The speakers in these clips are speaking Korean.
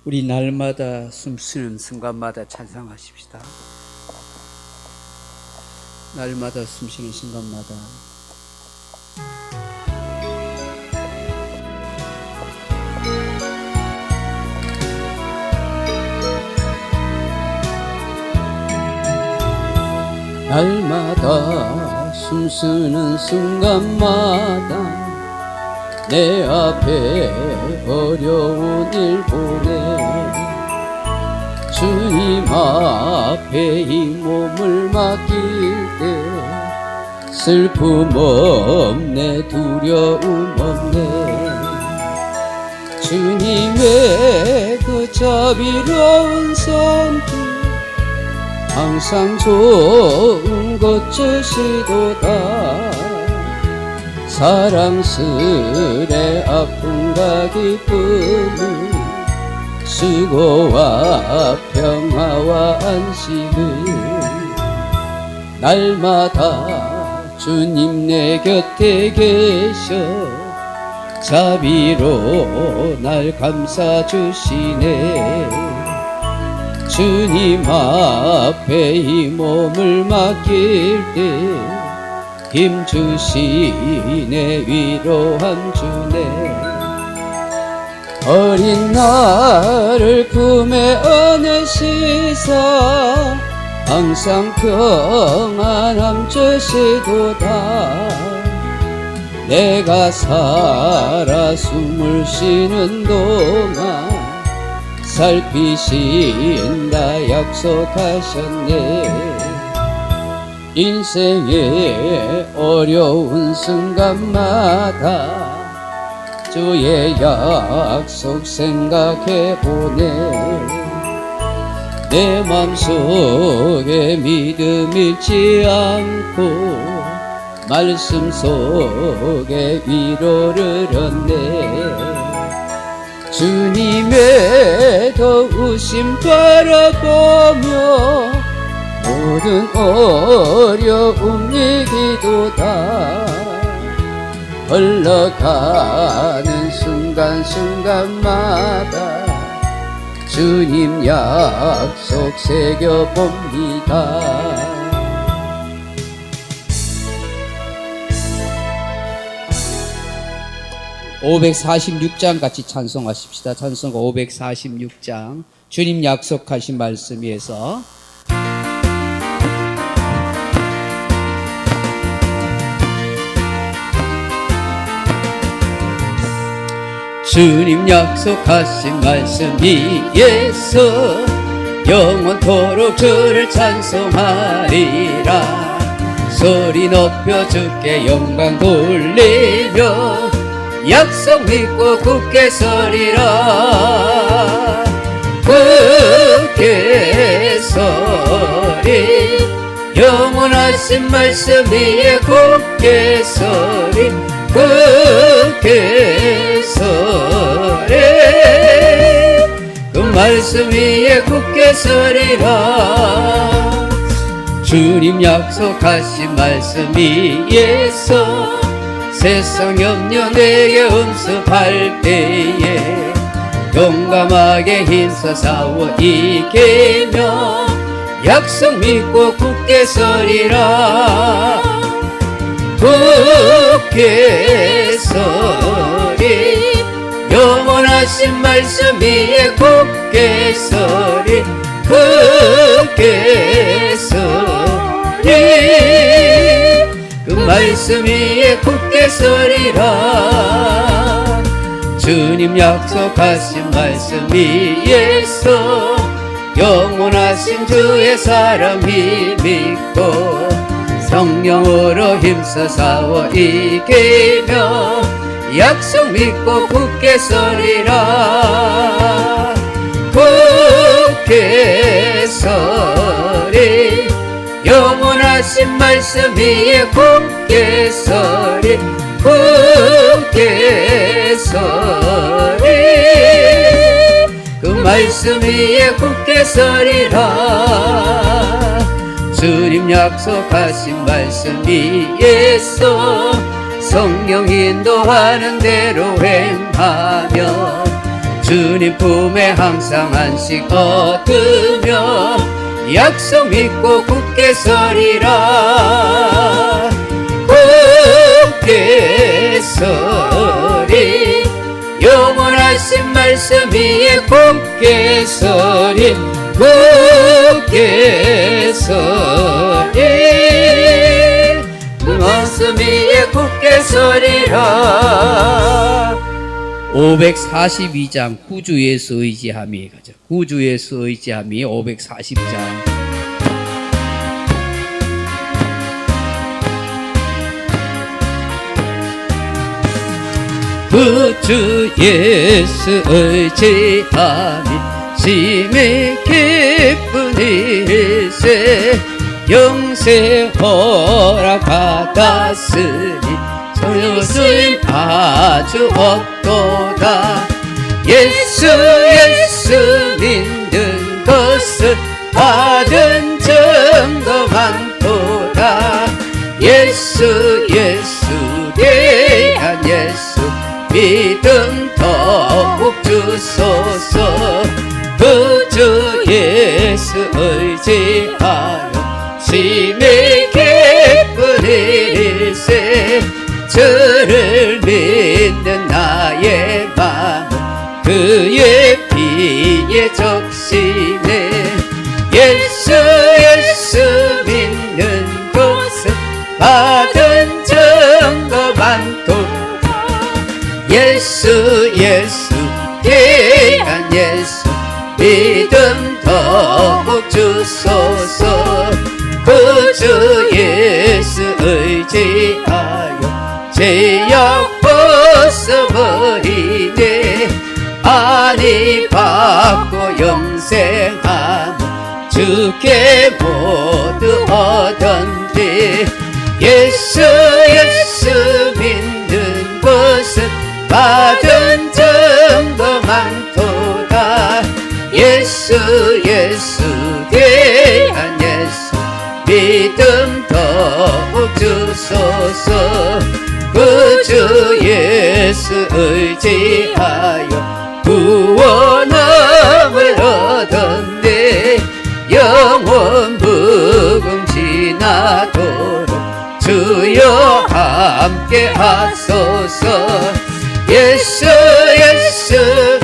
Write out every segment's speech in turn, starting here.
우리 날마다 숨쉬는 순간마다 찬양하십시다. 날마다 숨쉬는 순간마다 날마다 숨쉬는 순간마다 내 앞에 어려운 일 보내 주님 앞에 이 몸을 맡길 때 슬픔 없네 두려움 없네 주님의 그 자비로운 손길 항상 좋은 것 주시도다 사랑스레 아픔과 기쁨을 수고와 평화와 안식을 날마다 주님 내 곁에 계셔 자비로 날 감싸주시네 주님 앞에 이 몸을 맡길 때 힘주시네 위로함 주네 어린 나를 품에 안으시사 항상 평안함 주시도다 내가 살아 숨을 쉬는 동안 살피신다 약속하셨네 인생의 어려운 순간마다 주의 약속 생각해보네 내 맘속에 믿음 잃지 않고 말씀 속에 위로를 얻네 주님의 도우심 바라보며 모든 어려움 이기도다 흘러가는 순간순간마다 주님 약속 새겨봅니다 546장 같이 찬송하십시다. 찬송가 546장 주님 약속하신 말씀 위에서 주님 약속하신 말씀 위에서 영원토록 주를 찬송하리라 소리 높여 주께 영광 돌리며 약속 믿고 굳게 서리라 굳게 서리 영원하신 말씀 위에 굳게 서리 굳게 서리 그 말씀 위에 굳게 서리라 주님 약속하신 말씀 위에서 세상 염려 내게 음습할 때에 용감하게 힘써 싸워 이기며 약속 믿고 굳게 서리라 굳게 서리 영원하신 말씀 위에 굳게 서리 굳게 서리 그 말씀 위에 굳게 서리라 주님 약속하신 말씀 위에서 영원하신 주의 사랑 힘입고 성령으로 힘써 싸워 이기며 약속 믿고 굳게 서리라 굳게 서리 영원하신 말씀 위에 굳게 서리 굳게 서리 그 말씀 위에 굳게 서리라 주님 약속하신 말씀 위에서 성령 인도하는 대로 행하며 주님 품에 항상 안식 얻으며 약속 믿고 굳게 서리라. 굳게 서리 영원하신 말씀 위에 굳게 서리 굳게 서리 그 말씀 위에 굳게 서리라. 542장 구주 예수 의지함이 가죠. 구주 예수 의지함이 540장. 구주 예수 의지함이 심히 기쁜 일세 영생 허락받았으니 소유수임 아주 없도다. 예수 믿는 것은 받은 증거 많도다. 예수 귀한 예수 믿음 더욱 주소서. 구주 예수 의지하여 심히 기쁜 일세 주를 믿는 나의 마음 그의 피에 적시네. 예수 믿는 곳은 받은 증거 많도다. 예수 귀한 예수 믿음 더욱 주소서. 구주 예수 의지하여 죄악 벗어버리네. 아니 받고 영생함 주께 모두 얻었네. 예수 믿는 것은 받은 증거 많도다. 예수 귀한 예수 믿음 더욱 주소서. 구주 예수 의지하여 구원함을 얻었네. 영원 무궁지나도록 주여 함께 하소서. 예수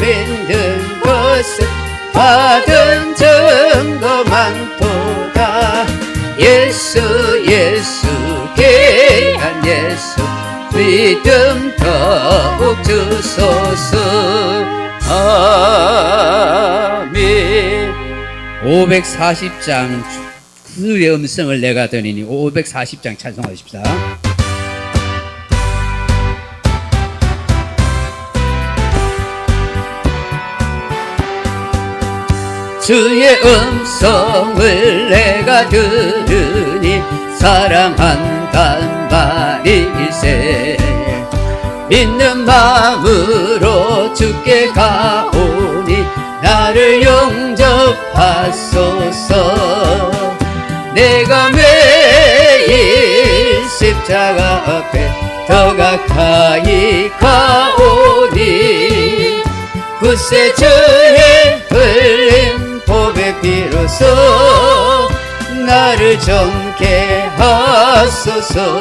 믿는 것은 받은 증거 많도다. 예수 귀한 예수 믿음 더욱 주소서. 아멘. 540장 그의 음성을 내가 들으니 540장 찬송하십시다. 주의 음성을 내가 들으니 사랑한단 말일세. 믿는 마음으로 주께 가오니 나를 용접하소서. 내가 매일 십자가 앞에 더 가까이 가오니 굳세 주의 흘린 보배 비로소 나를 정케 하소서.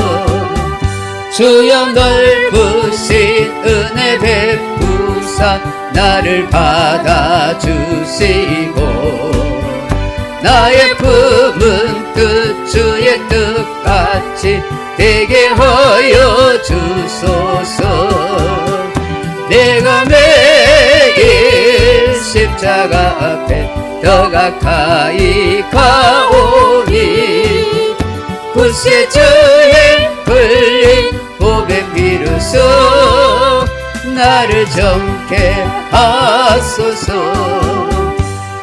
주여 넓으신 은혜 베푸사 나를 받아주시고 나의 품은 뜻 주의 뜻같이 되게 하여 주소서. 내가 매일 십자가 앞에 더 가까이 가오니 굳세 주의 흘린 보배 비로소 나를 정케 하소서.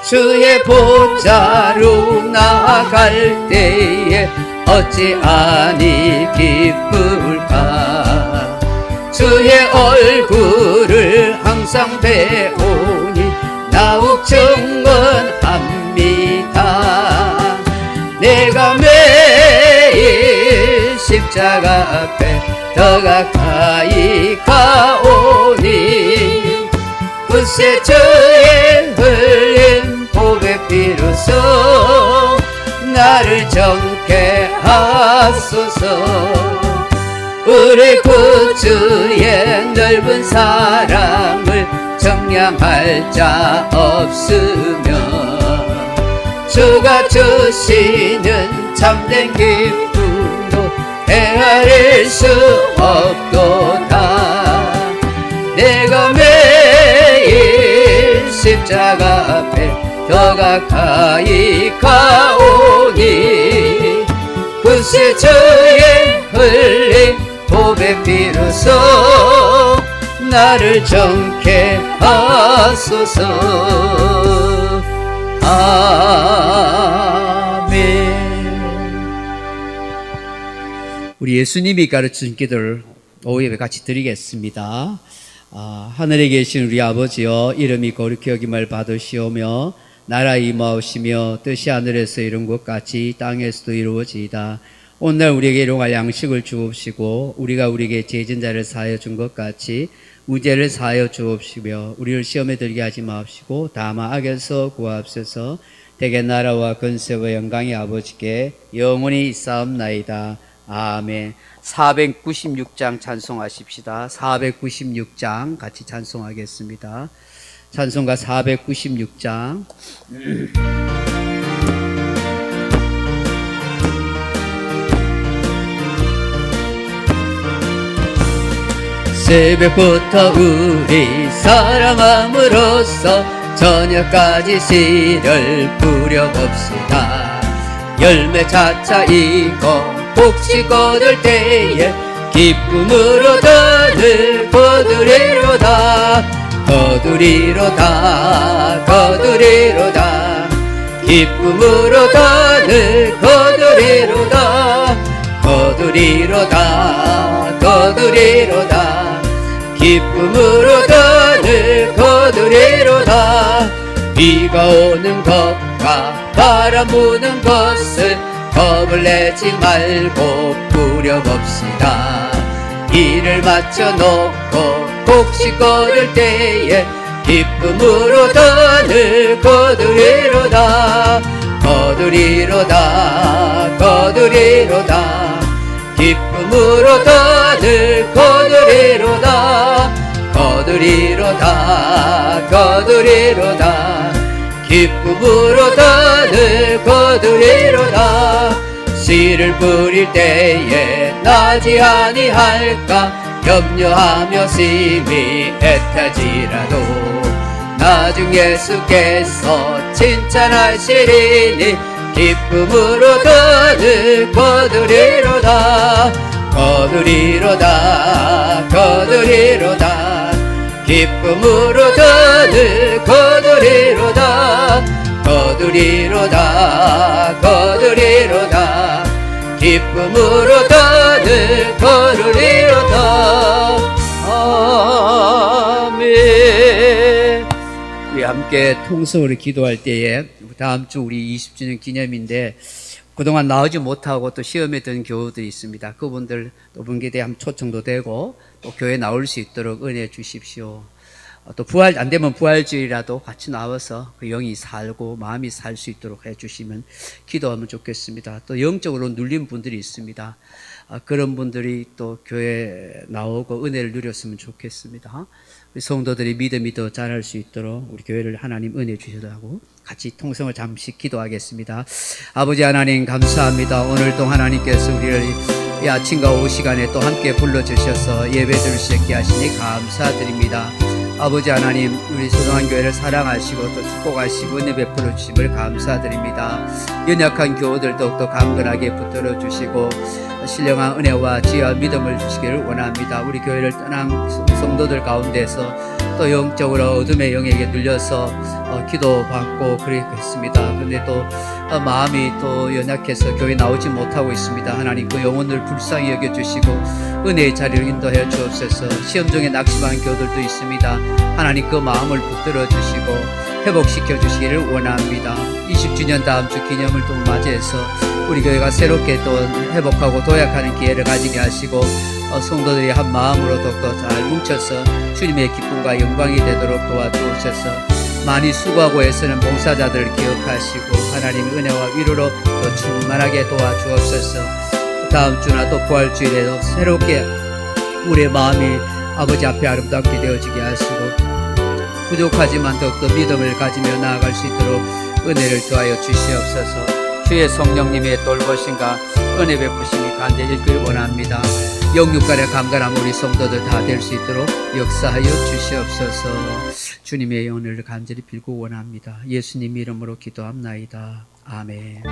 주의 보좌로 나아갈 때에 어찌 아니 기쁠까. 주의 얼굴을 항상 배우니 나욱 정원합니다. 내가 매일 십자가 앞에 더 가까이 가오니 구세주의 흘린 보배 피로써 나를 정케 하소서. 우리 구주의 넓은 사랑을 정량할 자 없으며 주가 주시는 참된 기쁨도 헤아릴 수 없도다. 내가 매일 십자가 앞에 더 가까이 가오니 구세주의 흘린 보배 피로써 나를 정케 하소서. 아멘. 우리 예수님이 가르친 기도를 오후 예배 같이 드리겠습니다. 하늘에 계신 우리 아버지여, 이름이 거룩히 여김을 받으시오며 나라 임하오시며 뜻이 하늘에서 이룬 것 같이 땅에서도 이루어지이다. 오늘 우리에게 일용할 양식을 주옵시고 우리가 우리에게 죄진 자를 사하여 준 것 같이 우리 죄를 사하여 주옵시며 우리를 시험에 들게 하지 마옵시고 다만 악에서 구하옵소서. 대개 나라와 권세와 영광이 아버지께 영원히 있사옵나이다. 아멘. 496장 찬송하십시다. 496장 같이 찬송하겠습니다. 찬송가 496장. 새벽부터 우리 사랑함으로써 저녁까지 씨를 뿌려봅시다. 열매 차차 익어 복식 거둘 때에 기쁨으로 더늘 거두리로다. 거두리로다. 거두리로다. 기쁨으로 더늘 거두리로다. 거두리로다. 거두리로다. 기쁨으로 더늘 거두리로다. 비가 오는 것과 바람 부는 것을 겁을 내지 말고 뿌려봅시다. 일을 마쳐놓고 곡식 거둘 때에 기쁨으로 더늘 거두리로다. 거두리로다. 거두리로다. 기쁨으로 더늘 거두리로다. 거두리로다. 거두리로다. 기쁨으로 더늘 거두리로다. 씨를 뿌릴 때에 나지 아니할까 염려하며 심히 애타지라도 나중 예수께서 칭찬하시리니 기쁨으로 더늘 거두리로다. 거두리로다. 거두리로다. 기쁨으로 더늘 거두리로다. 거두리로다. 거두리로다. 기쁨으로 더늘 거두리로다. 아멘. 우리 함께 통성으로 기도할 때에 다음 주 우리 20주년 기념인데 그동안 나오지 못하고 또 시험에 든 교우들이 있습니다. 그분들 또 분기에 대한 초청도 되고 또 교회 나올 수 있도록 은혜 주십시오. 또 부활 안 되면 부활주일이라도 같이 나와서 그 영이 살고 마음이 살 수 있도록 해주시면 기도하면 좋겠습니다. 또 영적으로 눌린 분들이 있습니다. 그런 분들이 또 교회 나오고 은혜를 누렸으면 좋겠습니다. 우리 성도들이 믿음이 더 자랄 수 있도록 우리 교회를 하나님 은혜 주시라고 같이 통성을 잠시 기도하겠습니다. 아버지 하나님 감사합니다. 오늘도 하나님께서 우리를 이 아침과 오후 시간에 또 함께 불러주셔서 예배 드릴 수 있게 하시니 감사드립니다. 아버지 하나님, 우리 소중한 교회를 사랑하시고 또 축복하시고 은혜 베풀어 주심을 감사드립니다. 연약한 교우들 더욱더 강건하게 붙들어 주시고 신령한 은혜와 지혜와 믿음을 주시기를 원합니다. 우리 교회를 떠난 성도들 가운데서 또 영적으로 어둠의 영에게 눌려서 기도받고 그랬습니다. 그런데 또 마음이 또 연약해서 교회 나오지 못하고 있습니다. 하나님 그 영혼을 불쌍히 여겨주시고 은혜의 자리로 인도해 주옵소서. 시험 중에 낙심한 교우들도 있습니다. 하나님 그 마음을 붙들어 주시고 회복시켜 주시기를 원합니다. 20주년 다음 주 기념을 또 맞이해서 우리 교회가 새롭게 또 회복하고 도약하는 기회를 가지게 하시고 성도들이 한 마음으로 더욱더 잘 뭉쳐서 주님의 기쁨과 영광이 되도록 도와주옵소서. 많이 수고하고 애쓰는 봉사자들을 기억하시고 하나님의 은혜와 위로로 더 충만하게 도와주옵소서. 다음 주나 또 부활주일에도 새롭게 우리의 마음이 아버지 앞에 아름답게 되어지게 하시고 부족하지만 더욱더 믿음을 가지며 나아갈 수 있도록 은혜를 더하여 주시옵소서. 주의 성령님의 돌보심과 은혜 베푸심이 간절히 있기를 원합니다. 영육간의 강건한 우리 성도들 다 될 수 있도록 역사하여 주시옵소서. 주님의 은혜를 간절히 빌고 원합니다. 예수님 이름으로 기도합나이다. 아멘.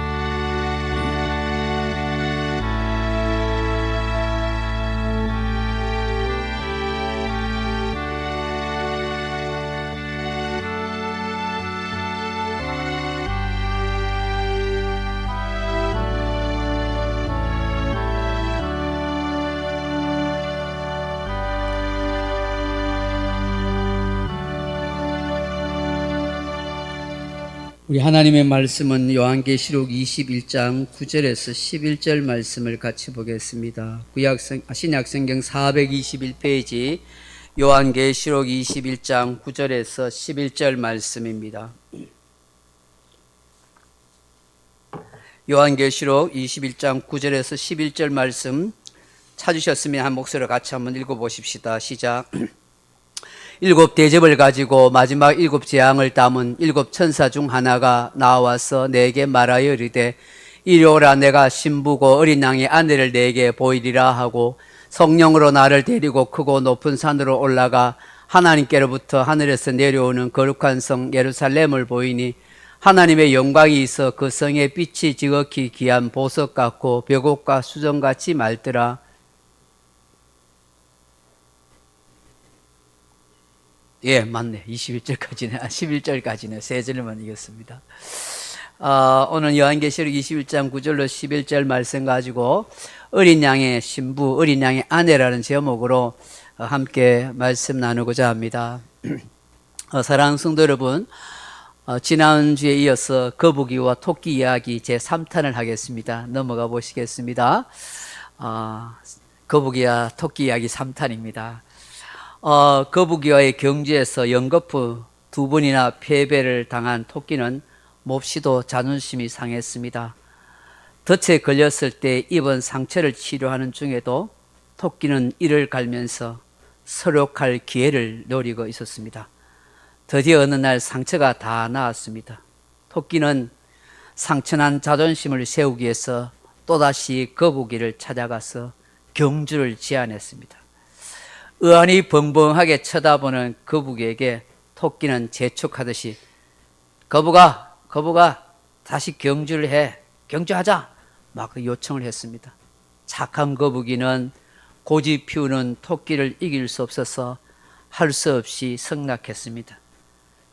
우리 하나님의 말씀은 요한계시록 21장 9절에서 11절 말씀을 같이 보겠습니다. 신약성경 421페이지 요한계시록 21장 9절에서 11절 말씀입니다. 요한계시록 21장 9절에서 11절 말씀 찾으셨으면 한 목소리로 같이 한번 읽어보십시다. 시작. 일곱 대접을 가지고 마지막 일곱 재앙을 담은 일곱 천사 중 하나가 나와서 내게 말하여 이르되 이리 오라. 내가 신부고 어린 양의 아내를 내게 보이리라 하고 성령으로 나를 데리고 크고 높은 산으로 올라가 하나님께로부터 하늘에서 내려오는 거룩한 성 예루살렘을 보이니 하나님의 영광이 있어 그 성의 빛이 지극히 귀한 보석 같고 벽옥과 수정같이 맑더라. 예, 맞네. 21절까지네. 11절까지네. 세 절만 읽었습니다. 오늘 요한계시록 21장 9절로 11절 말씀 가지고 어린 양의 신부, 어린 양의 아내라는 제목으로 함께 말씀 나누고자 합니다. 사랑하는 성도 여러분, 지난주에 이어서 거북이와 토끼 이야기 제3탄을 하겠습니다. 넘어가 보시겠습니다. 거북이와 토끼 이야기 3탄입니다. 거북이와의 경주에서 연거푸 두 번이나 패배를 당한 토끼는 몹시도 자존심이 상했습니다. 덫에 걸렸을 때 입은 상처를 치료하는 중에도 토끼는 이를 갈면서 서력할 기회를 노리고 있었습니다. 드디어 어느 날 상처가 다 나았습니다. 토끼는 상처난 자존심을 세우기 위해서 또다시 거북이를 찾아가서 경주를 제안했습니다. 의안이 벙벙하게 쳐다보는 거북이에게 토끼는 재촉하듯이 거북아 다시 경주를 해. 경주하자. 막 요청을 했습니다. 착한 거북이는 고집 피우는 토끼를 이길 수 없어서 할 수 없이 승낙했습니다.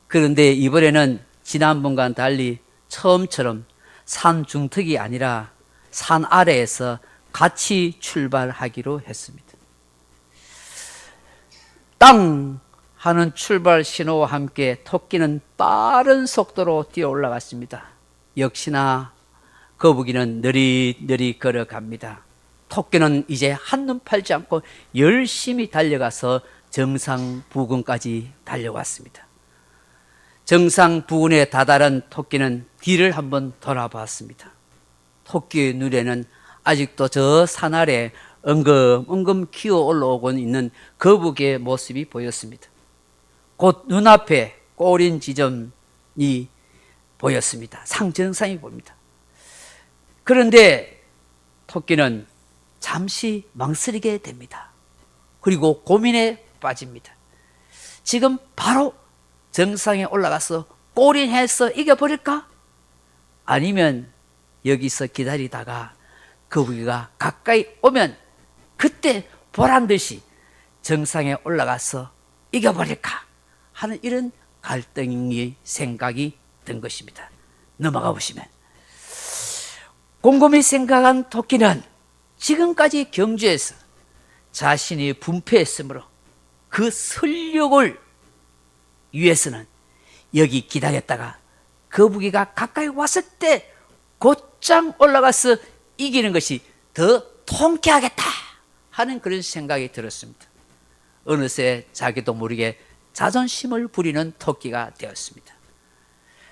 그런데 이번에는 지난번과는 달리 처음처럼 산 중턱이 아니라 산 아래에서 같이 출발하기로 했습니다. 땅 하는 출발 신호와 함께 토끼는 빠른 속도로 뛰어 올라갔습니다. 역시나 거북이는 느릿느릿 걸어갑니다. 토끼는 이제 한눈 팔지 않고 열심히 달려가서 정상 부근까지 달려왔습니다. 정상 부근에 다다른 토끼는 뒤를 한번 돌아봤습니다. 토끼의 눈에는 아직도 저 산 아래 엉금엉금 기어 올라오고 있는 거북이의 모습이 보였습니다. 곧 눈앞에 꼬린 지점이 보였습니다. 상정상이 보입니다. 그런데 토끼는 잠시 망설이게 됩니다. 그리고 고민에 빠집니다. 지금 바로 정상에 올라가서 꼬린해서 이겨버릴까? 아니면 여기서 기다리다가 거북이가 가까이 오면 그때 보란듯이 정상에 올라가서 이겨버릴까 하는 이런 갈등의 생각이 든 것입니다. 넘어가 보시면 곰곰이 생각한 토끼는 지금까지 경주에서 자신이 분패했으므로 그 설력을 위해서는 여기 기다렸다가 거북이가 가까이 왔을 때 곧장 올라가서 이기는 것이 더 통쾌하겠다 하는 그런 생각이 들었습니다. 어느새 자기도 모르게 자존심을 부리는 토끼가 되었습니다.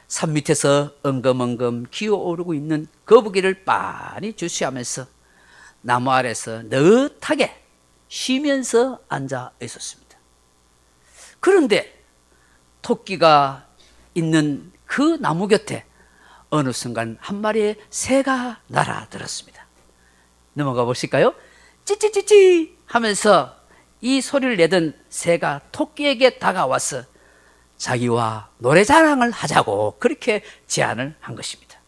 산 밑에서 엉금엉금 기어오르고 있는 거북이를 빤히 주시하면서 나무 아래서 느긋하게 쉬면서 앉아 있었습니다. 그런데 토끼가 있는 그 나무 곁에 어느 순간 한 마리의 새가 날아들었습니다. 넘어가 보실까요? 찌찌찌찌 하면서 이 소리를 내던 새가 토끼에게 다가와서 자기와 노래자랑을 하자고 그렇게 제안을 한 것입니다.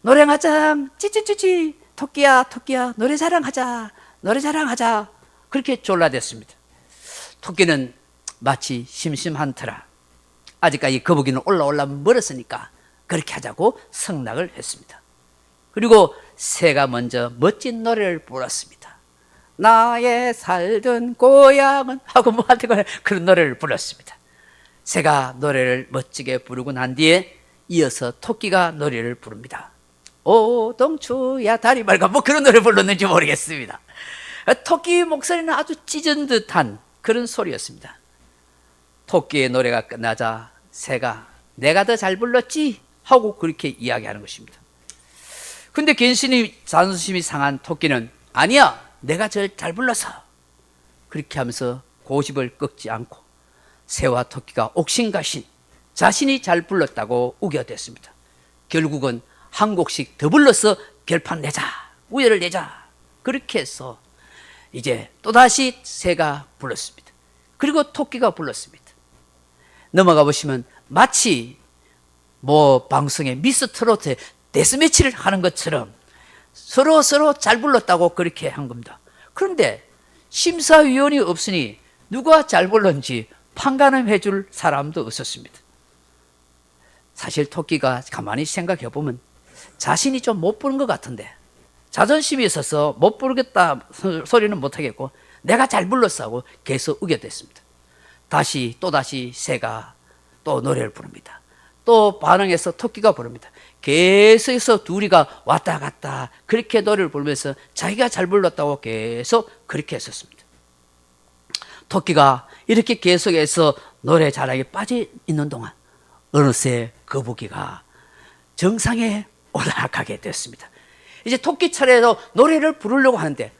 노래하자, 찌찌찌찌, 토끼야 토끼야 노래자랑하자, 노래자랑하자, 그렇게 졸라댔습니다. 토끼는 마치 심심한 터라 아직까지 거북이는 올라 멀었으니까 그렇게 하자고 승낙을 했습니다. 그리고 새가 먼저 멋진 노래를 불렀습니다. 나의 살던 고향은 하고 그런 노래를 불렀습니다. 새가 노래를 멋지게 부르고 난 뒤에 이어서 토끼가 노래를 부릅니다. 오동추야 다리 말가 그런 노래 불렀는지 모르겠습니다. 토끼 목소리는 아주 찢은 듯한 그런 소리였습니다. 토끼의 노래가 끝나자 새가 내가 더 잘 불렀지 하고 그렇게 이야기하는 것입니다. 근데 괜시리 자존심이 상한 토끼는 아니야 내가 제일 잘 불러서 그렇게 하면서 고집을 꺾지 않고 새와 토끼가 옥신각신 자신이 잘 불렀다고 우겨댔습니다. 결국은 한 곡씩 더 불러서 결판 내자, 우열을 내자, 그렇게 해서 이제 또다시 새가 불렀습니다. 그리고 토끼가 불렀습니다. 넘어가 보시면 마치 방송에 미스 트로트 데스매치를 하는 것처럼 서로 잘 불렀다고 그렇게 한 겁니다. 그런데 심사위원이 없으니 누가 잘 불렀는지 판가름해 줄 사람도 없었습니다. 사실 토끼가 가만히 생각해 보면 자신이 좀 못 부른 것 같은데 자존심이 있어서 못 부르겠다 소리는 못 하겠고 내가 잘 불렀어 하고 계속 우겨댔습니다. 또다시 새가 또 노래를 부릅니다. 또 반응해서 토끼가 부릅니다. 계속해서 둘이가 왔다 갔다 그렇게 노래를 부르면서 자기가 잘 불렀다고 계속 그렇게 했었습니다. 토끼가 이렇게 계속해서 노래 자랑에 빠져 있는 동안 어느새 거북이가 정상에 올라가게 됐습니다. 이제 토끼 차례로 노래를 부르려고 하는데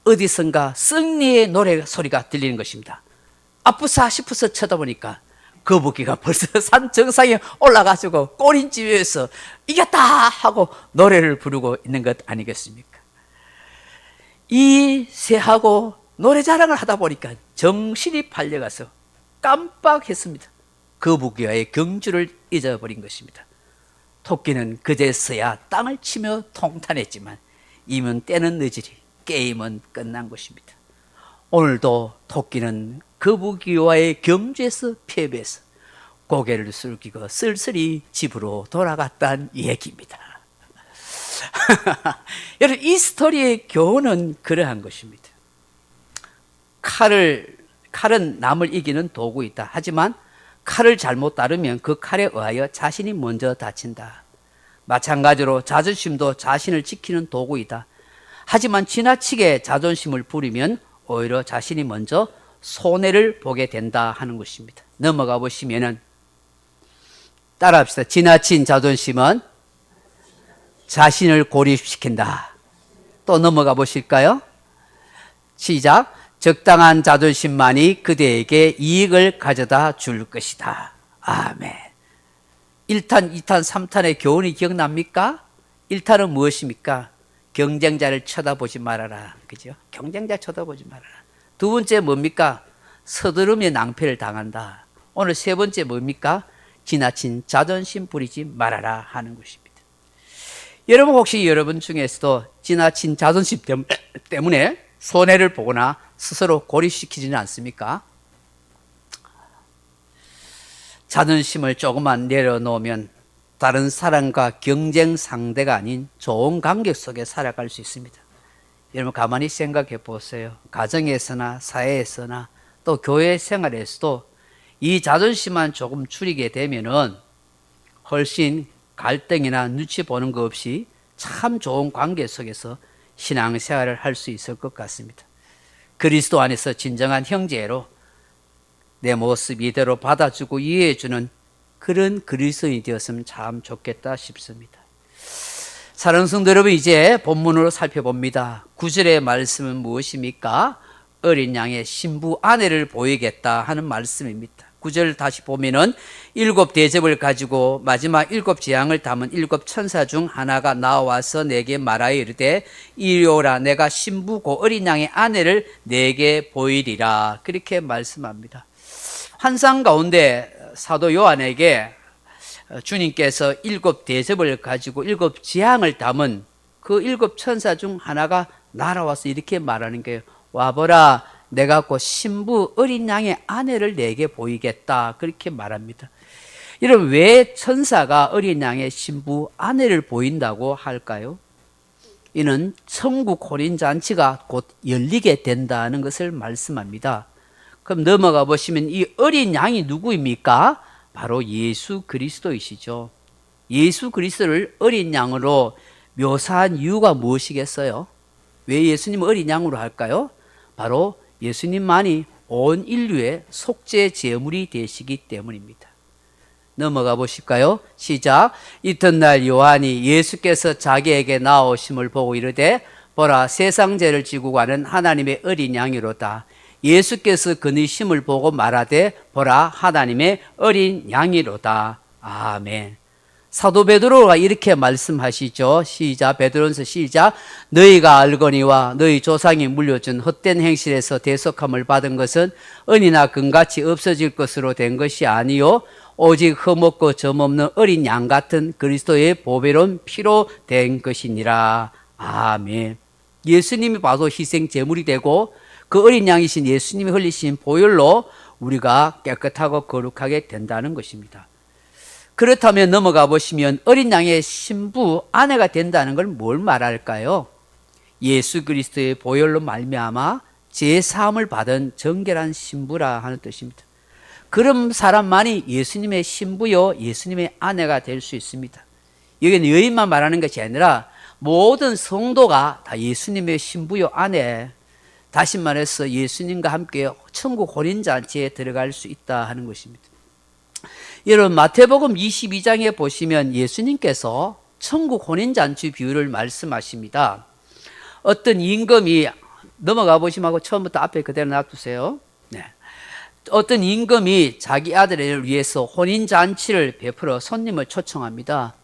어디선가 승리의 노래 소리가 들리는 것입니다. 아프사 싶어서 쳐다보니까 거북이가 벌써 산 정상에 올라가지고 꼬린지 위에서 이겼다 하고 노래를 부르고 있는 것 아니겠습니까? 이 새하고 노래 자랑을 하다 보니까 정신이 팔려가서 깜빡했습니다. 거북이와의 경주를 잊어버린 것입니다. 토끼는 그제서야 땅을 치며 통탄했지만 이면 때는 늦으리 게임은 끝난 것입니다. 오늘도 토끼는 거북이와의 경주에서 패배해서 고개를 숙이고 쓸쓸히 집으로 돌아갔다는 얘기입니다. 여러분, 이 스토리의 교훈은 그러한 것입니다. 칼은 남을 이기는 도구이다. 하지만 칼을 잘못 다루면 그 칼에 의하여 자신이 먼저 다친다. 마찬가지로 자존심도 자신을 지키는 도구이다. 하지만 지나치게 자존심을 부리면 오히려 자신이 먼저 손해를 보게 된다 하는 것입니다. 넘어가 보시면은 따라합시다. 지나친 자존심은 자신을 고립시킨다. 또 넘어가 보실까요? 시작. 적당한 자존심만이 그대에게 이익을 가져다 줄 것이다. 아멘. 1탄, 2탄, 3탄의 교훈이 기억납니까? 1탄은 무엇입니까? 경쟁자를 쳐다보지 말아라. 그죠? 경쟁자 쳐다보지 말아라. 두 번째 뭡니까? 서두르면 낭패를 당한다. 오늘 세 번째 뭡니까? 지나친 자존심 부리지 말아라 하는 것입니다. 여러분 혹시 여러분 중에서도 지나친 자존심 때문에 손해를 보거나 스스로 고립시키지는 않습니까? 자존심을 조금만 내려놓으면 다른 사람과 경쟁 상대가 아닌 좋은 관계 속에 살아갈 수 있습니다. 여러분 가만히 생각해 보세요. 가정에서나 사회에서나 또 교회 생활에서도 이 자존심만 조금 줄이게 되면은 훨씬 갈등이나 눈치 보는 것 없이 참 좋은 관계 속에서 신앙생활을 할 수 있을 것 같습니다. 그리스도 안에서 진정한 형제로 내 모습 이대로 받아주고 이해해주는 그런 그리스도인이 되었으면 참 좋겠다 싶습니다. 사랑하는 성도 여러분, 이제 본문으로 살펴봅니다. 9절의 말씀은 무엇입니까? 어린 양의 신부 아내를 보이겠다 하는 말씀입니다. 9절 다시 보면은 7 대접을 가지고 마지막 7 재앙을 담은 7 천사 중 하나가 나와서 내게 말하여 이르되 이리 오라, 내가 신부고 어린 양의 아내를 내게 보이리라. 그렇게 말씀합니다. 환상 가운데 사도 요한에게 주님께서 7 대접을 가지고 7 재앙을 담은 그 7 천사 중 하나가 날아와서 이렇게 말하는 거예요. 와보라, 내가 곧 신부 어린 양의 아내를 내게 보이겠다. 그렇게 말합니다. 여러분, 왜 천사가 어린 양의 신부 아내를 보인다고 할까요? 이는 천국 혼인잔치가 곧 열리게 된다는 것을 말씀합니다. 그럼 넘어가 보시면 이 어린 양이 누구입니까? 바로 예수 그리스도이시죠. 예수 그리스도를 어린 양으로 묘사한 이유가 무엇이겠어요? 왜 예수님을 어린 양으로 할까요? 바로 예수님만이 온 인류의 속죄 제물이 되시기 때문입니다. 넘어가 보실까요? 시작. 이튿날 요한이 예수께서 자기에게 나오심을 보고 이르되 보라, 세상 죄를 지고 가는 하나님의 어린 양이로다. 예수께서 그니심을 보고 말하되 보라, 하나님의 어린 양이로다. 아멘. 사도 베드로가 이렇게 말씀하시죠. 시작. 베드로전서 시작. 너희가 알거니와 너희 조상이 물려준 헛된 행실에서 대속함을 받은 것은 은이나 금같이 없어질 것으로 된 것이 아니요 오직 흠없고 점없는 어린 양 같은 그리스도의 보배로운 피로 된 것이니라. 아멘. 예수님이 바로 희생 제물이 되고 그 어린 양이신 예수님이 흘리신 보혈로 우리가 깨끗하고 거룩하게 된다는 것입니다. 그렇다면 넘어가 보시면 어린 양의 신부 아내가 된다는 걸 뭘 말할까요? 예수 그리스도의 보혈로 말미암아 죄 사함을 받은 정결한 신부라 하는 뜻입니다. 그런 사람만이 예수님의 신부요 예수님의 아내가 될 수 있습니다. 여기는 여인만 말하는 것이 아니라 모든 성도가 다 예수님의 신부요 아내, 다시 말해서 예수님과 함께 천국 혼인잔치에 들어갈 수 있다 하는 것입니다. 여러분, 마태복음 22장에 보시면 예수님께서 천국 혼인잔치 비유를 말씀하십니다. 어떤 임금이, 넘어가 보시면 처음부터 앞에 그대로 놔두세요. 네. 어떤 임금이 자기 아들을 위해서 혼인잔치를 베풀어 손님을 초청합니다.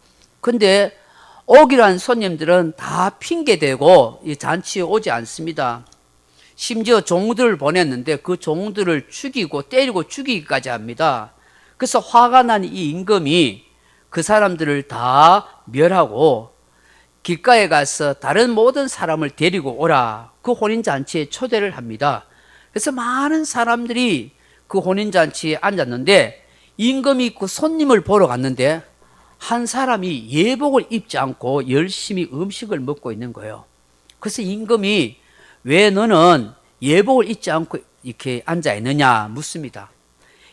근데 오기로 한 손님들은 다 핑계대고 이 잔치에 오지 않습니다. 심지어 종들을 보냈는데 그 종들을 죽이고 때리고 죽이기까지 합니다. 그래서 화가 난 이 임금이 그 사람들을 다 멸하고 길가에 가서 다른 모든 사람을 데리고 오라, 그 혼인잔치에 초대를 합니다. 그래서 많은 사람들이 그 혼인잔치에 앉았는데 임금이 그 손님을 보러 갔는데 한 사람이 예복을 입지 않고 열심히 음식을 먹고 있는 거예요. 그래서 임금이 왜 너는 예복을 입지 않고 이렇게 앉아 있느냐 묻습니다.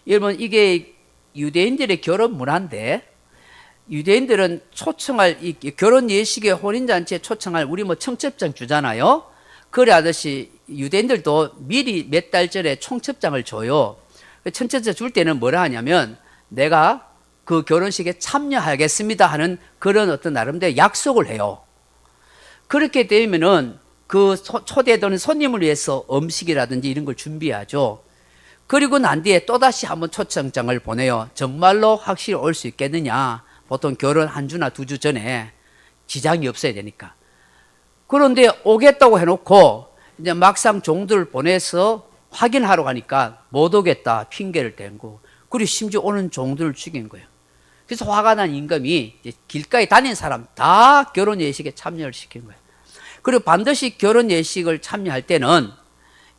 여러분, 이게 유대인들의 결혼 문화인데, 유대인들은 초청할 이 결혼 예식에 혼인잔치에 초청할 우리 뭐 청첩장 주잖아요. 그래 하듯이 유대인들도 미리 몇 달 전에 청첩장을 줘요. 청첩장 줄 때는 뭐라 하냐면 내가 그 결혼식에 참여하겠습니다 하는 그런 어떤 나름대로 약속을 해요. 그렇게 되면은 그 초대되는 손님을 위해서 음식이라든지 이런 걸 준비하죠. 그리고 난 뒤에 또다시 한번 초청장을 보내요. 정말로 확실히 올 수 있겠느냐. 보통 결혼 한 주나 두 주 전에 지장이 없어야 되니까. 그런데 오겠다고 해놓고 이제 막상 종들을 보내서 확인하러 가니까 못 오겠다 핑계를 댄고, 그리고 심지어 오는 종들을 죽인 거예요. 그래서 화가 난 임금이 이제 길가에 다닌 사람 다 결혼 예식에 참여를 시킨 거예요. 그리고 반드시 결혼 예식을 참여할 때는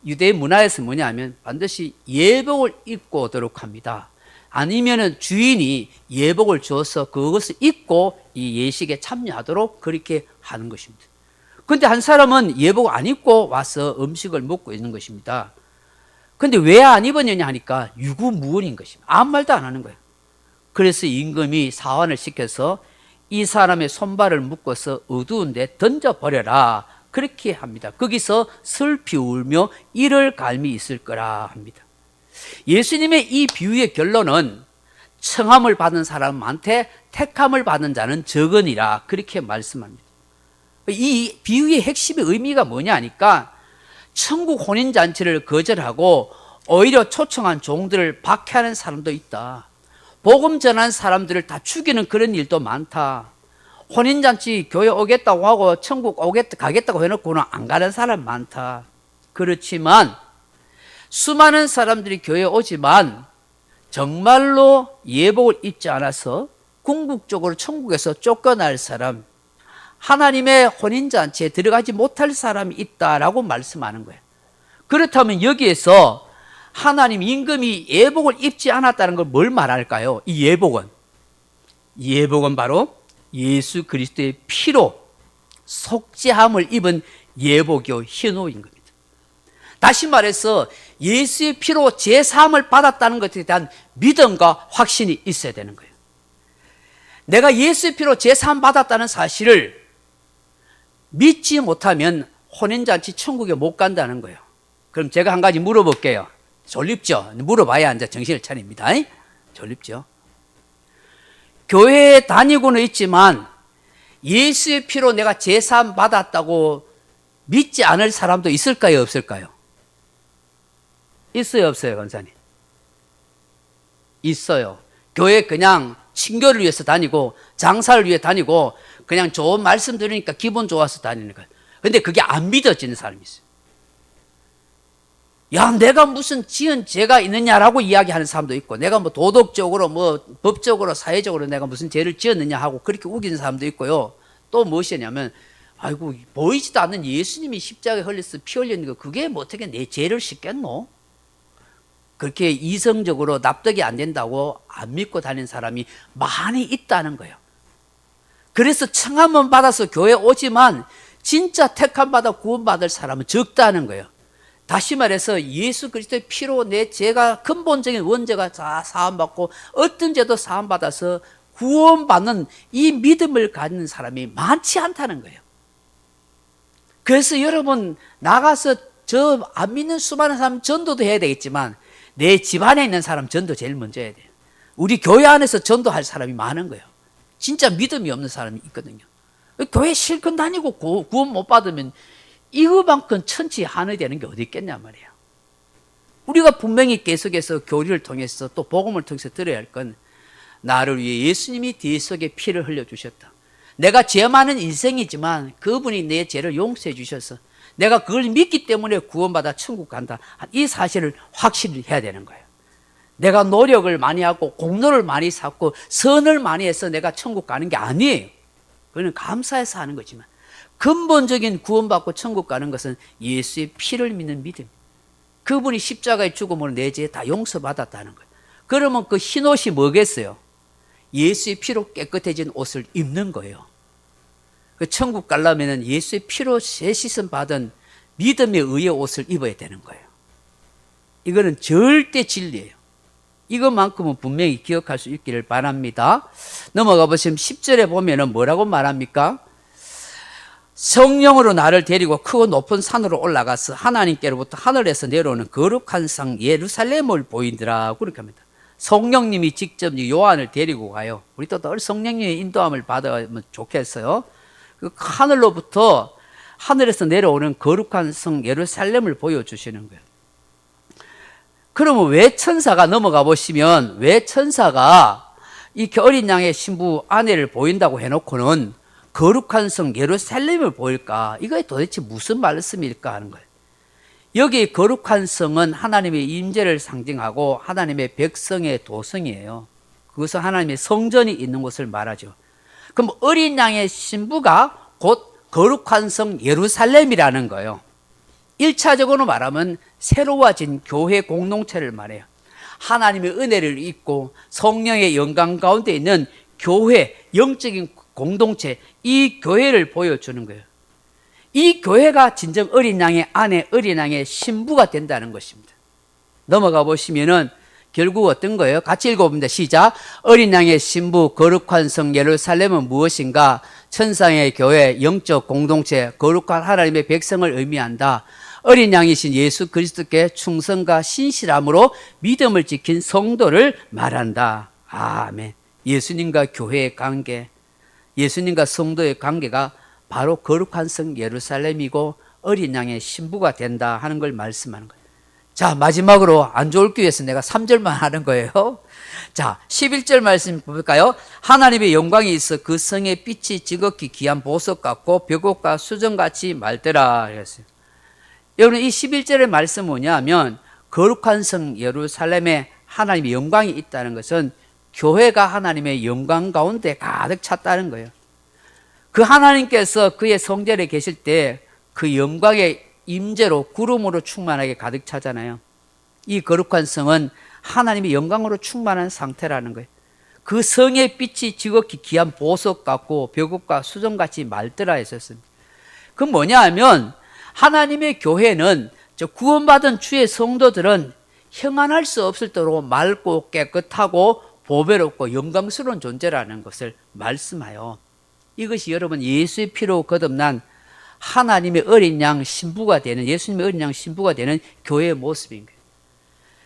유대 문화에서 뭐냐면 반드시 예복을 입고 오도록 합니다. 아니면은 주인이 예복을 줘서 그것을 입고 이 예식에 참여하도록 그렇게 하는 것입니다. 그런데 한 사람은 예복 안 입고 와서 음식을 먹고 있는 것입니다. 그런데 왜 안 입었느냐 하니까 유구무원인 것입니다. 아무 말도 안 하는 거예요. 그래서 임금이 사환을 시켜서 이 사람의 손발을 묶어서 어두운 데 던져버려라, 그렇게 합니다. 거기서 슬피 울며 이를 갈미 있을 거라 합니다. 예수님의 이 비유의 결론은 청함을 받은 사람은 많되 택함을 받은 자는 적으니라 그렇게 말씀합니다. 이 비유의 핵심의 의미가 뭐냐 하니까 천국 혼인잔치를 거절하고 오히려 초청한 종들을 박해하는 사람도 있다. 복음 전한 사람들을 다 죽이는 그런 일도 많다. 혼인잔치 교회 오겠다고 하고 천국 가겠다고 해놓고는 안 가는 사람 많다. 그렇지만 수많은 사람들이 교회에 오지만 정말로 예복을 입지 않아서 궁극적으로 천국에서 쫓겨날 사람, 하나님의 혼인잔치에 들어가지 못할 사람이 있다라고 말씀하는 거예요. 그렇다면 여기에서 하나님 임금이 예복을 입지 않았다는 걸 뭘 말할까요? 이 예복은 바로 예수 그리스도의 피로 속죄함을 입은 예복이요 희노인 겁니다. 다시 말해서 예수의 피로 제사함을 받았다는 것에 대한 믿음과 확신이 있어야 되는 거예요. 내가 예수의 피로 제사함 받았다는 사실을 믿지 못하면 혼인잔치 천국에 못 간다는 거예요. 그럼 제가 한 가지 물어볼게요. 졸립죠? 물어봐야 이제 정신을 차립니다. 졸립죠? 교회에 다니고는 있지만 예수의 피로 내가 제사함 받았다고 믿지 않을 사람도 있을까요? 없을까요? 있어요? 없어요? 권사님? 있어요. 교회 그냥 친교를 위해서 다니고 장사를 위해 다니고 그냥 좋은 말씀 들으니까 기분 좋아서 다니는 거예요. 근데 그게 안 믿어지는 사람이 있어요. 야, 내가 무슨 지은 죄가 있느냐라고 이야기하는 사람도 있고, 내가 뭐 도덕적으로, 뭐 법적으로, 사회적으로 내가 무슨 죄를 지었느냐 하고 그렇게 우기는 사람도 있고요. 또 무엇이냐면, 아이고, 보이지도 않는 예수님이 십자가에 흘려서 피 흘리는 거, 그게 뭐 어떻게 내 죄를 씻겠노? 그렇게 이성적으로 납득이 안 된다고 안 믿고 다니는 사람이 많이 있다는 거예요. 그래서 청함은 받아서 교회에 오지만, 진짜 택함 받아 구원받을 사람은 적다는 거예요. 다시 말해서 예수 그리스도의 피로 내 죄가 근본적인 원죄가 다 사함받고 어떤 죄도 사함받아서 구원받는 이 믿음을 가지는 사람이 많지 않다는 거예요. 그래서 여러분 나가서 저 안 믿는 수많은 사람 전도도 해야 되겠지만 내 집안에 있는 사람 전도 제일 먼저 해야 돼요. 우리 교회 안에서 전도할 사람이 많은 거예요. 진짜 믿음이 없는 사람이 있거든요. 교회 실컷 다니고 구원 못 받으면 이거만큼 천지한이 되는 게 어디 있겠냐 말이에요. 우리가 분명히 계속해서 교리를 통해서 또 복음을 통해서 들어야 할 건 나를 위해 예수님이 뒤 속에 피를 흘려주셨다. 내가 죄 많은 인생이지만 그분이 내 죄를 용서해 주셔서 내가 그걸 믿기 때문에 구원받아 천국 간다. 이 사실을 확실히 해야 되는 거예요. 내가 노력을 많이 하고 공로를 많이 쌓고 선을 많이 해서 내가 천국 가는 게 아니에요. 그거는 감사해서 하는 거지만 근본적인 구원받고 천국 가는 것은 예수의 피를 믿는 믿음. 그분이 십자가의 죽음으로 내 죄 다 용서받았다는 거예요. 그러면 그 흰 옷이 뭐겠어요? 예수의 피로 깨끗해진 옷을 입는 거예요. 그 천국 가려면 예수의 피로 씻음 받은 믿음에 의해 옷을 입어야 되는 거예요. 이거는 절대 진리예요. 이것만큼은 분명히 기억할 수 있기를 바랍니다. 넘어가 보시면 10절에 보면은 뭐라고 말합니까? 성령으로 나를 데리고 크고 높은 산으로 올라가서 하나님께로부터 하늘에서 내려오는 거룩한 상 예루살렘을 보이더라. 그렇게 합니다. 성령님이 직접 요한을 데리고 가요. 우리도 늘 성령님의 인도함을 받으면 좋겠어요. 그 하늘로부터 하늘에서 내려오는 거룩한 성 예루살렘을 보여주시는 거예요. 그러면 왜 천사가 넘어가 보시면 왜 천사가 이 어린 양의 신부 아내를 보인다고 해놓고는 거룩한 성 예루살렘을 보일까? 이거에 도대체 무슨 말씀일까 하는 거예요. 여기 거룩한 성은 하나님의 임재를 상징하고 하나님의 백성의 도성이에요. 그것은 하나님의 성전이 있는 곳을 말하죠. 그럼 어린 양의 신부가 곧 거룩한 성 예루살렘이라는 거예요. 1차적으로 말하면 새로워진 교회 공동체를 말해요. 하나님의 은혜를 입고 성령의 영광 가운데 있는 교회, 영적인 공동체, 이 교회를 보여주는 거예요. 이 교회가 진정 어린 양의 아내, 어린 양의 신부가 된다는 것입니다. 넘어가 보시면은 결국 어떤 거예요? 같이 읽어봅니다. 시작. 어린 양의 신부, 거룩한 성 예루살렘은 무엇인가? 천상의 교회, 영적 공동체, 거룩한 하나님의 백성을 의미한다. 어린 양이신 예수 그리스도께 충성과 신실함으로 믿음을 지킨 성도를 말한다. 아멘. 예수님과 교회의 관계, 예수님과 성도의 관계가 바로 거룩한 성 예루살렘이고 어린 양의 신부가 된다 하는 걸 말씀하는 거예요. 자, 마지막으로 안 좋을기 위해서 내가 3절만 하는 거예요. 자, 11절 말씀 볼까요? 하나님의 영광이 있어 그 성의 빛이 지극히 귀한 보석 같고 벽옥과 수정같이 맑더라 그랬어요. 여러분, 이 11절의 말씀 뭐냐면 거룩한 성 예루살렘에 하나님의 영광이 있다는 것은 교회가 하나님의 영광 가운데 가득 찼다는 거예요. 그 하나님께서 그의 성전에 계실 때 그 영광의 임재로 구름으로 충만하게 가득 차잖아요. 이 거룩한 성은 하나님의 영광으로 충만한 상태라는 거예요. 그 성의 빛이 지극히 귀한 보석 같고 벽옥과 수정같이 맑더라 했었습니다. 그건 뭐냐 하면 하나님의 교회는 저 구원받은 주의 성도들은 형언할 수 없을 정도로 맑고 깨끗하고 보배롭고 영광스러운 존재라는 것을 말씀하여 이것이 여러분 예수의 피로 거듭난 하나님의 어린 양 신부가 되는 예수님의 어린 양 신부가 되는 교회의 모습인 거예요.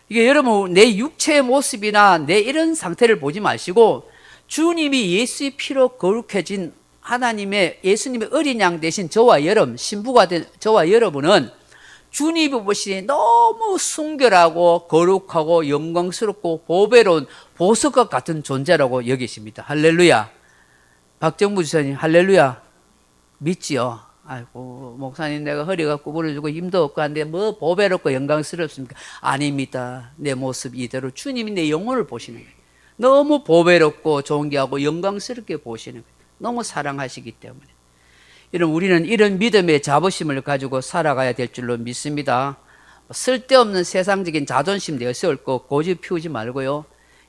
이게 여러분 내 육체의 모습이나 내 이런 상태를 보지 마시고 주님이 예수의 피로 거룩해진 하나님의 예수님의 어린 양 되신 저와 여러분 신부가 된 저와 여러분은 주님이 보시기에 너무 순결하고 거룩하고 영광스럽고 보배로운 보석과 같은 존재라고 여기십니다. 할렐루야. 박정부 지사님 할렐루야. 믿지요? 아이고 목사님 내가 허리가 구부러지고 힘도 없고 한데 뭐 보배롭고 영광스럽습니까? 아닙니다. 내 모습 이대로 주님이 내 영혼을 보시는 거예요. 너무 보배롭고 존귀하고 영광스럽게 보시는 거예요. 너무 사랑하시기 때문에. 여러분 우리는 이런 믿음의 자부심을 가지고 살아가야 될 줄로 믿습니다. 쓸데없는 세상적인 자존심 내세울고 고집 피우지 말고요.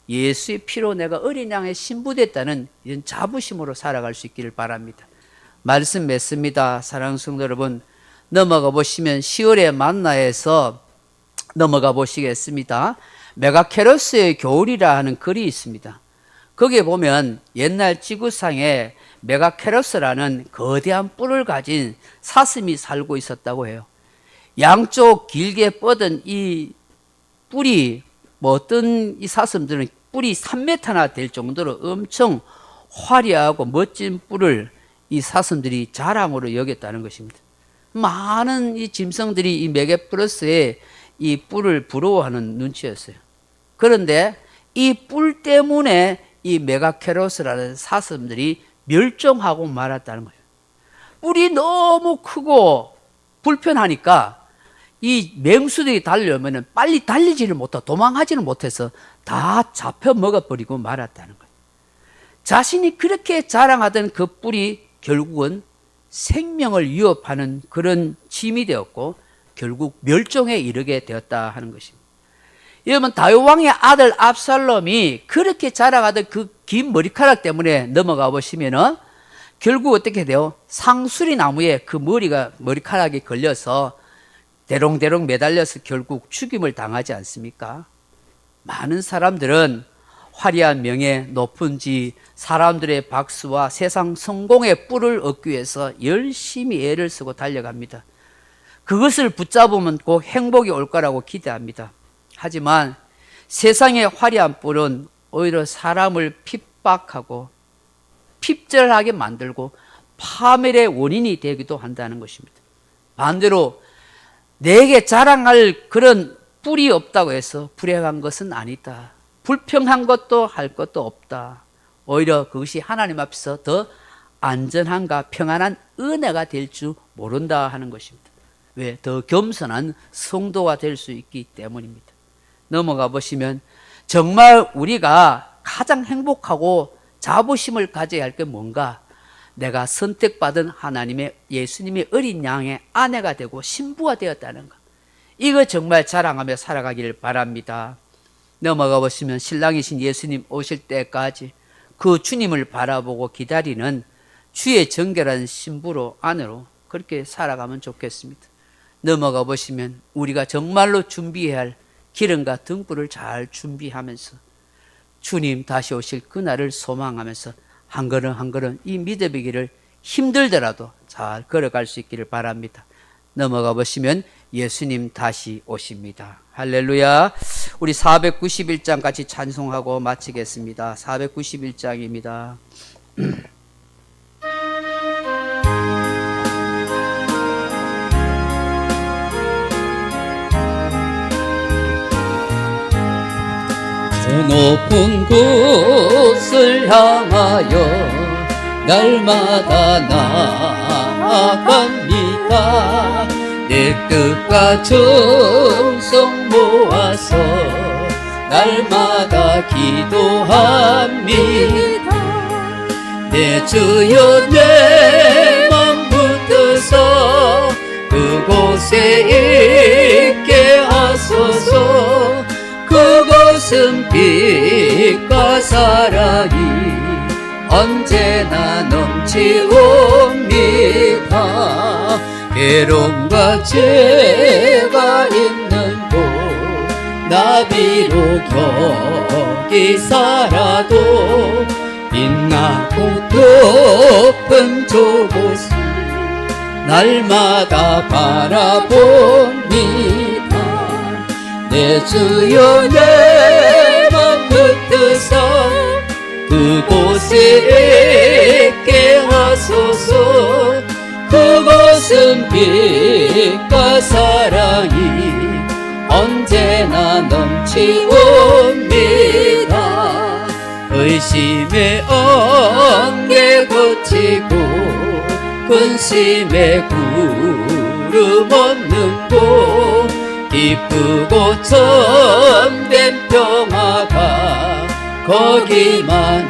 예수의 피로 내가 어린 양의 신부됐다는 이런 자부심으로 살아갈 수 있기를 바랍니다. 말씀 맺습니다. 사랑하는 성도 여러분, 넘어가 보시면 10월의 만나에서 넘어가 보시겠습니다. 메가케로스의 겨울이라 하는 글이 있습니다. 거기에 보면 옛날 지구상에 메가케로스라는 거대한 뿔을 가진 사슴이 살고 있었다고 해요. 양쪽 길게 뻗은 이 뿔이 어떤 이 사슴들은 뿔이 3m나 될 정도로 엄청 화려하고 멋진 뿔을 이 사슴들이 자랑으로 여겼다는 것입니다. 많은 이 짐승들이 이 메가케로스의 이 뿔을 부러워하는 눈치였어요. 그런데 이 뿔 때문에 이 메가케로스라는 사슴들이 멸종하고 말았다는 거예요. 뿔이 너무 크고 불편하니까 이 맹수들이 달려오면 빨리 달리지를 못하고 도망하지를 못해서 다 잡혀 먹어버리고 말았다는 거예요. 자신이 그렇게 자랑하던 그 뿔이 결국은 생명을 위협하는 그런 짐이 되었고 결국 멸종에 이르게 되었다 하는 것입니다. 여러분 다윗 왕의 아들 압살롬이 그렇게 자랑하던 그 긴 머리카락 때문에 넘어가 보시면은 결국 어떻게 돼요? 상수리 나무에 그 머리카락이 걸려서 대롱대롱 매달려서 결국 죽임을 당하지 않습니까? 많은 사람들은 화려한 명예, 높은 지, 사람들의 박수와 세상 성공의 뿔을 얻기 위해서 열심히 애를 쓰고 달려갑니다. 그것을 붙잡으면 꼭 행복이 올 거라고 기대합니다. 하지만 세상의 화려한 뿔은 오히려 사람을 핍박하고 핍절하게 만들고 파멸의 원인이 되기도 한다는 것입니다. 반대로 내게 자랑할 그런 뿔이 없다고 해서 불행한 것은 아니다. 불평한 것도 할 것도 없다. 오히려 그것이 하나님 앞에서 더 안전함과 평안한 은혜가 될 줄 모른다 하는 것입니다. 왜? 더 겸손한 성도가 될 수 있기 때문입니다. 넘어가 보시면 정말 우리가 가장 행복하고 자부심을 가져야 할 게 뭔가? 내가 선택받은 하나님의 예수님의 어린 양의 아내가 되고 신부가 되었다는 것. 이거 정말 자랑하며 살아가기를 바랍니다. 넘어가 보시면 신랑이신 예수님 오실 때까지 그 주님을 바라보고 기다리는 주의 정결한 신부로 안으로 그렇게 살아가면 좋겠습니다. 넘어가 보시면 우리가 정말로 준비해야 할 기름과 등불을 잘 준비하면서 주님 다시 오실 그날을 소망하면서 한 걸음 한 걸음 이 믿음의 길을 힘들더라도 잘 걸어갈 수 있기를 바랍니다. 넘어가 보시면 예수님 다시 오십니다. 할렐루야. 우리 491장 같이 찬송하고 마치겠습니다. 491장입니다. 저 높은 곳을 향하여 날마다 나아갑니다. 내 뜻과 정성 모아서 날마다 기도합니다. 내 주여 내 맘 붙드서 그곳에 있게 하소서. 그곳은 빛과 사랑이 언제나 넘치옵니다. 괴로움과 죄가 있는 곳 나비로 격이 살아도 빛나고 높은 저곳을 날마다 바라봅니다. 내 주여 내 맘 붙드서 그곳에 있게 하소서. 그곳은 빛과 사랑이 언제나 넘치옵니다. 의심의 안개 걷히고 근심의 구름 없는 곳 기쁘고 참된 평화가 거기만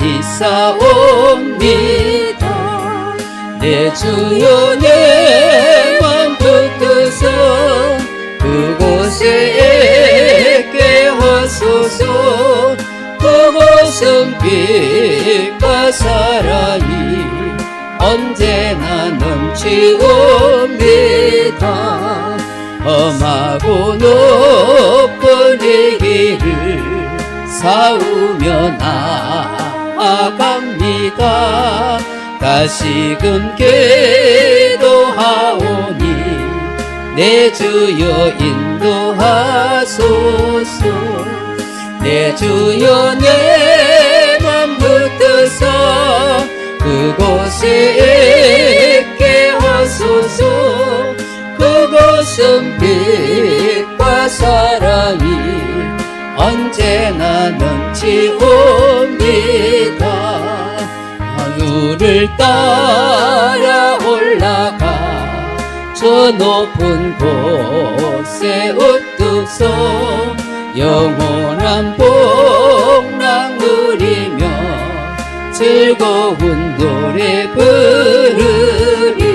있사옵니다. 내 주여 내 맘 붙드서 그곳에 있게 하소서. 그곳은 빛과 사랑이 언제나 넘치옵니다. 험하고 높은 이 길을 싸우며 나아갑니다. 다시금 기도하오니 내 주여 인도하소서. 내 주여 내 맘 붙드서 그곳에 있게 하소서. 그곳은 빛과 사랑이 언제나 넘치옵니다. 하늘을 따라 올라가 저 높은 곳에 우뚝서 영원한 복락 누리며 즐거운 노래 부르리.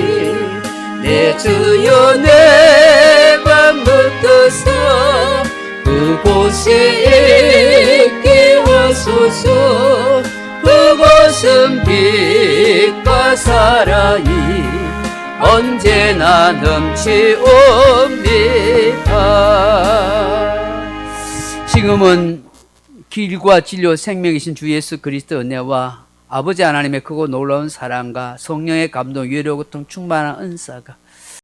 내 주여 내 맘 붙드서 그곳에 있게 하소서. 그곳은 빛과 사랑이 언제나 넘치옵니다. 지금은 길과 진료 생명이신 주 예수 그리스도 은혜와 아버지 하나님의 크고 놀라운 사랑과 성령의 감동, 위로 고통 충만한 은사가